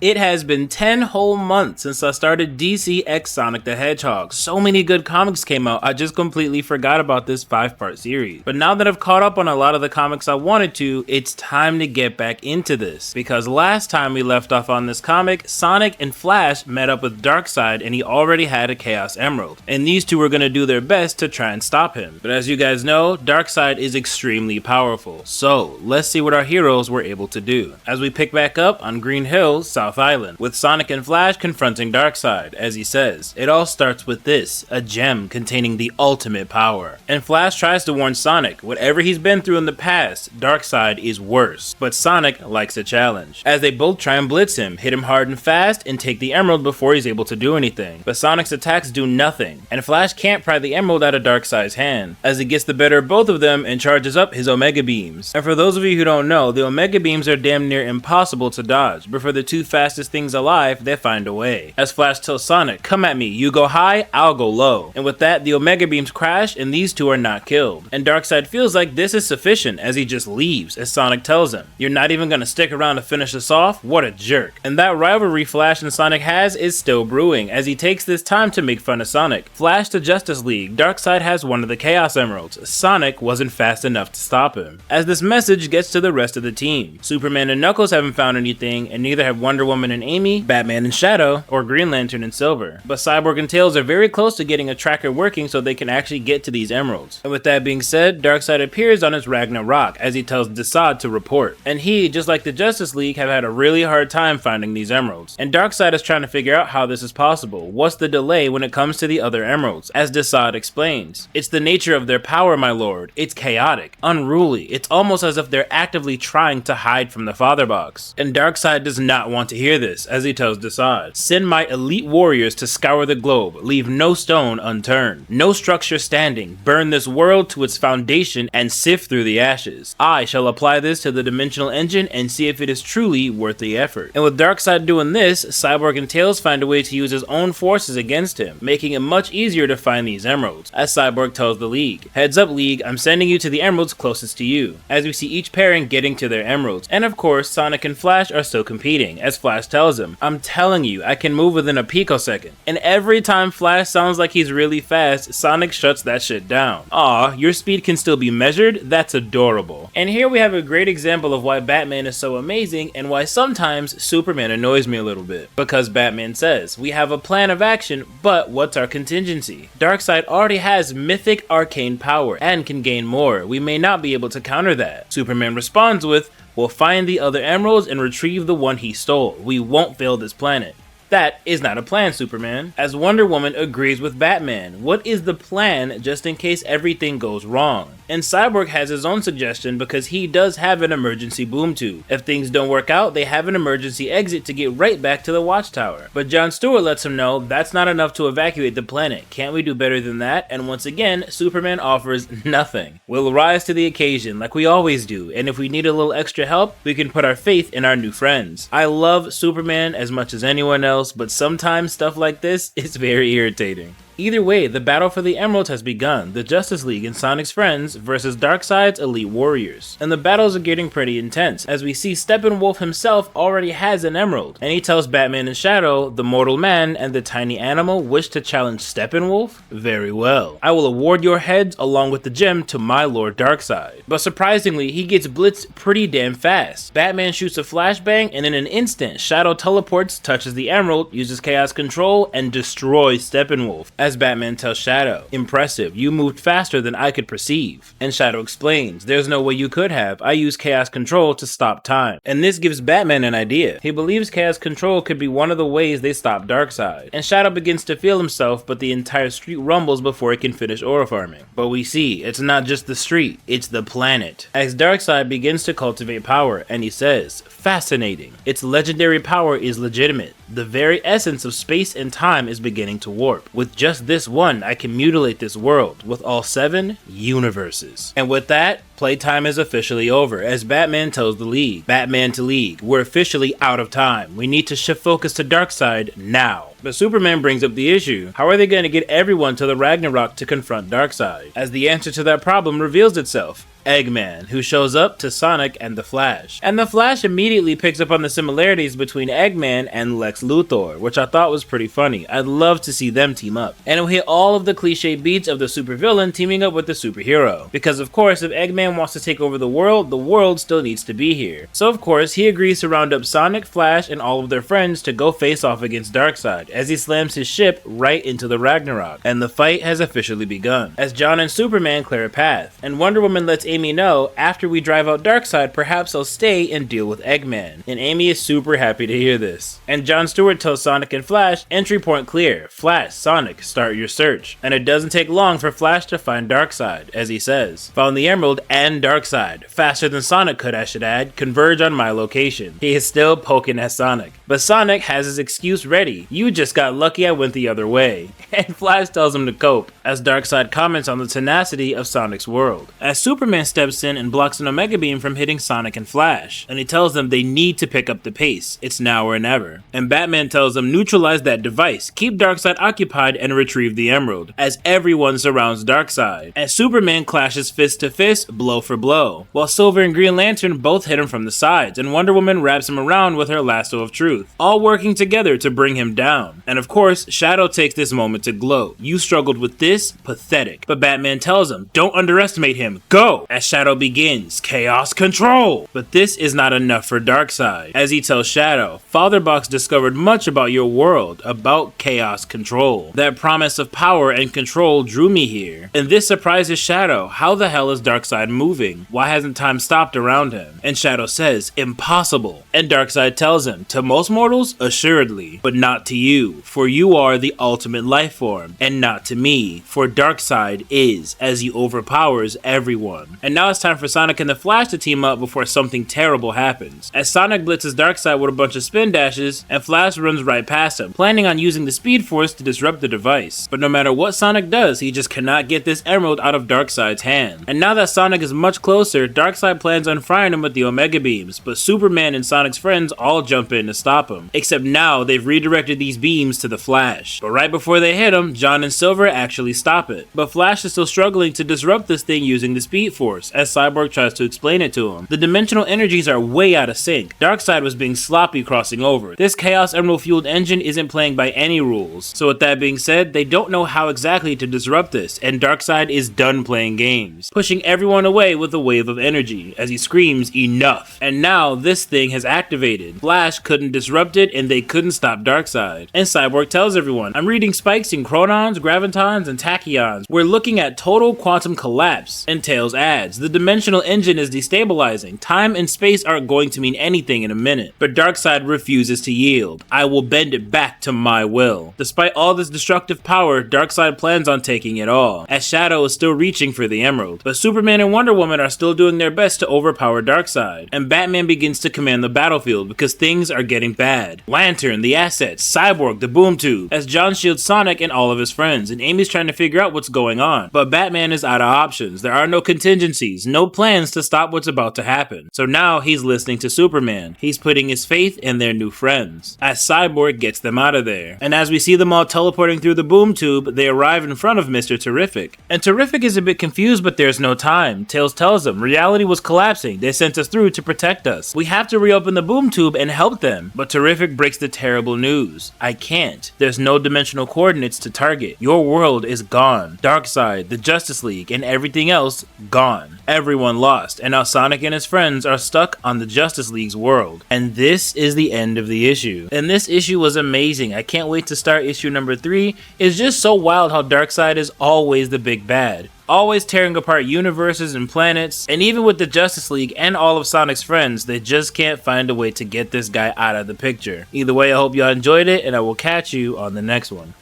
It has been 10 whole months since I started DC x Sonic the Hedgehog. So many good comics came out, I just completely forgot about this 5-part series. But now that I've caught up on a lot of the comics I wanted to, it's time to get back into this. Because last time we left off on this comic, Sonic and Flash met up with Darkseid and he already had a Chaos Emerald. And these two were going to do their best to try and stop him. But as you guys know, Darkseid is extremely powerful. So let's see what our heroes were able to do. As we pick back up on Green Hill, South Island, with Sonic and Flash confronting Darkseid. As he says, it all starts with this, a gem containing the ultimate power. And Flash tries to warn Sonic, whatever he's been through in the past, Darkseid is worse. But Sonic likes a challenge, as they both try and blitz him, hit him hard and fast, and take the emerald before he's able to do anything. But Sonic's attacks do nothing, and Flash can't pry the emerald out of Darkseid's hand, as he gets the better of both of them and charges up his Omega Beams. And for those of you who don't know, the Omega Beams are damn near impossible to dodge, but for the two fastest things alive, they find a way. As Flash tells Sonic, come at me, you go high, I'll go low. And with that, the Omega Beams crash and these two are not killed. And Darkseid feels like this is sufficient as he just leaves, as Sonic tells him, you're not even gonna stick around to finish us off? What a jerk. And that rivalry Flash and Sonic has is still brewing, as he takes this time to make fun of Sonic. Flash to Justice League, Darkseid has one of the Chaos Emeralds. Sonic wasn't fast enough to stop him. As this message gets to the rest of the team, Superman and Knuckles haven't found anything, and neither have Wonder Woman and Amy, Batman and Shadow, or Green Lantern and Silver. But Cyborg and Tails are very close to getting a tracker working so they can actually get to these emeralds. And with that being said, Darkseid appears on his Ragnarok as he tells Darkseid to report. And he, just like the Justice League, have had a really hard time finding these emeralds. And Darkseid is trying to figure out how this is possible. What's the delay when it comes to the other emeralds? As Darkseid explains, it's the nature of their power, my lord. It's chaotic, unruly. It's almost as if they're actively trying to hide from the Father Box. And Darkseid does not want to hear this, as he tells Darkseid, send my elite warriors to scour the globe, leave no stone unturned, no structure standing, burn this world to its foundation and sift through the ashes. I shall apply this to the dimensional engine and see if it is truly worth the effort. And with Darkseid doing this, Cyborg and Tails find a way to use his own forces against him, making it much easier to find these emeralds, as Cyborg tells the League, heads up League, I'm sending you to the emeralds closest to you, as we see each pairing getting to their emeralds. And of course, Sonic and Flash are still competing, as Flash tells him, I'm telling you, I can move within a picosecond. And every time Flash sounds like he's really fast, Sonic shuts that shit down. Aw, your speed can still be measured? That's adorable. And here we have a great example of why Batman is so amazing and why sometimes Superman annoys me a little bit. Because Batman says, we have a plan of action, but what's our contingency? Darkseid already has mythic arcane power and can gain more. We may not be able to counter that. Superman responds with, we'll find the other emeralds and retrieve the one he stole. We won't fail this planet. That is not a plan, Superman. As Wonder Woman agrees with Batman, what is the plan just in case everything goes wrong? And Cyborg has his own suggestion because he does have an emergency boom tube. If things don't work out, they have an emergency exit to get right back to the Watchtower. But John Stewart lets him know that's not enough to evacuate the planet. Can't we do better than that? And once again, Superman offers nothing. We'll rise to the occasion like we always do, and if we need a little extra help, we can put our faith in our new friends. I love Superman as much as anyone else, but sometimes stuff like this is very irritating. Either way, the battle for the emeralds has begun, the Justice League and Sonic's friends versus Darkseid's elite warriors. And the battles are getting pretty intense, as we see Steppenwolf himself already has an emerald, and he tells Batman and Shadow, the mortal man and the tiny animal wish to challenge Steppenwolf? Very well. I will award your heads along with the gem to my lord Darkseid. But surprisingly, he gets blitzed pretty damn fast. Batman shoots a flashbang, and in an instant, Shadow teleports, touches the emerald, uses chaos control, and destroys Steppenwolf. As Batman tells Shadow, impressive, you moved faster than I could perceive. And Shadow explains, there's no way you could have, I used chaos control to stop time. And this gives Batman an idea. He believes chaos control could be one of the ways they stop Darkseid. And Shadow begins to feel himself, but the entire street rumbles before he can finish ore farming. But we see, it's not just the street, it's the planet. As Darkseid begins to cultivate power, and he says, fascinating. Its legendary power is legitimate. The very essence of space and time is beginning to warp. With just this one, I can mutilate this world with all 7 universes. And with that, Playtime is officially over as Batman tells the League, Batman to League, we're officially out of time. We need to shift focus to Darkseid now. But Superman brings up the issue. How are they going to get everyone to the Ragnarok to confront Darkseid? As the answer to that problem reveals itself. Eggman, who shows up to Sonic and the Flash. And the Flash immediately picks up on the similarities between Eggman and Lex Luthor, which I thought was pretty funny. I'd love to see them team up. And it'll hit all of the cliche beats of the supervillain teaming up with the superhero. Because of course, if Eggman wants to take over the world still needs to be here. So of course, he agrees to round up Sonic, Flash, and all of their friends to go face off against Darkseid, as he slams his ship right into the Ragnarok. And the fight has officially begun, as John and Superman clear a path, and Wonder Woman lets Amy know, after we drive out Darkseid, perhaps I'll stay and deal with Eggman. And Amy is super happy to hear this. And John Stewart tells Sonic and Flash, entry point clear. Flash, Sonic, start your search. And it doesn't take long for Flash to find Darkseid, as he says. Found the Emerald and Darkseid. Faster than Sonic could, I should add. Converge on my location. He is still poking at Sonic. But Sonic has his excuse ready. You just got lucky I went the other way. And Flash tells him to cope, as Darkseid comments on the tenacity of Sonic's world. As Superman steps in and blocks an Omega Beam from hitting Sonic and Flash, and he tells them they need to pick up the pace. It's now or never. And Batman tells them neutralize that device, keep Darkseid occupied, and retrieve the Emerald, as everyone surrounds Darkseid. As Superman clashes fist to fist, blow for blow, while Silver and Green Lantern both hit him from the sides, and Wonder Woman wraps him around with her lasso of truth, all working together to bring him down. And of course, Shadow takes this moment to gloat. You struggled with this? Pathetic. But Batman tells him, don't underestimate him, go! As Shadow begins, chaos control! But this is not enough for Darkseid, as he tells Shadow, Father Box discovered much about your world, about chaos control. That promise of power and control drew me here. And this surprises Shadow. How the hell is Darkseid moving? Why hasn't time stopped around him? And Shadow says, impossible. And Darkseid tells him, to most mortals, assuredly, but not to you, for you are the ultimate life form, and not to me, for Darkseid is, as he overpowers everyone. And now it's time for Sonic and the Flash to team up before something terrible happens, as Sonic blitzes Darkseid with a bunch of spin dashes, and Flash runs right past him, planning on using the Speed Force to disrupt the device. But no matter what Sonic does, he just cannot get this emerald out of Darkseid's hand. And now that Sonic is much closer, Darkseid plans on frying him with the Omega Beams, but Superman and Sonic's friends all jump in to stop him, except now they've redirected these beams to the Flash. But right before they hit him, John and Silver actually stop it. But Flash is still struggling to disrupt this thing using the Speed Force, as Cyborg tries to explain it to him. The dimensional energies are way out of sync. Darkseid was being sloppy crossing over. This Chaos Emerald fueled engine isn't playing by any rules. So with that being said, they don't know how exactly to disrupt this, and Darkseid is done playing games, pushing everyone away with a wave of energy, as he screams, enough. And now this thing has activated. Flash couldn't disrupt it, and they couldn't stop Darkseid. And Cyborg tells everyone, I'm reading spikes in chronons, gravitons, and tachyons. We're looking at total quantum collapse. And Tails adds, the dimensional engine is destabilizing. Time and space aren't going to mean anything in a minute. But Darkseid refuses to yield. I will bend it back to my will. Despite all this destructive power, Darkseid plans on taking it all, as Shadow is still reaching for the Emerald. But Superman and Wonder Woman are still doing their best to overpower Darkseid, and Batman begins to command the battlefield because things are getting bad. Lantern, the assets, Cyborg, the boom tube, as John shields Sonic and all of his friends, and Amy's trying to figure out what's going on. But Batman is out of options. There are no contingencies, no plans to stop what's about to happen. So now he's listening to Superman. He's putting his faith in their new friends, as Cyborg gets them out of there. And as we see them all teleporting through the boom tube, they arrive in front of Mr. Terrific. And Terrific is a bit confused, but there's no time. Tails tells them, reality was collapsing. They sent us through to protect us. We have to reopen the boom tube and help them. But Terrific breaks the terrible news. I can't. There's no dimensional coordinates to target. Your world is gone. Darkseid, the Justice League, and everything else, gone. Everyone lost, and now Sonic and his friends are stuck on the Justice League's world. And this is the end of the issue. And this issue was amazing. I can't wait to start issue number 3. It's just so wild how Darkseid is always the big bad, always tearing apart universes and planets, and even with the Justice League and all of Sonic's friends, they just can't find a way to get this guy out of the picture. Either way, I hope y'all enjoyed it, and I will catch you on the next one.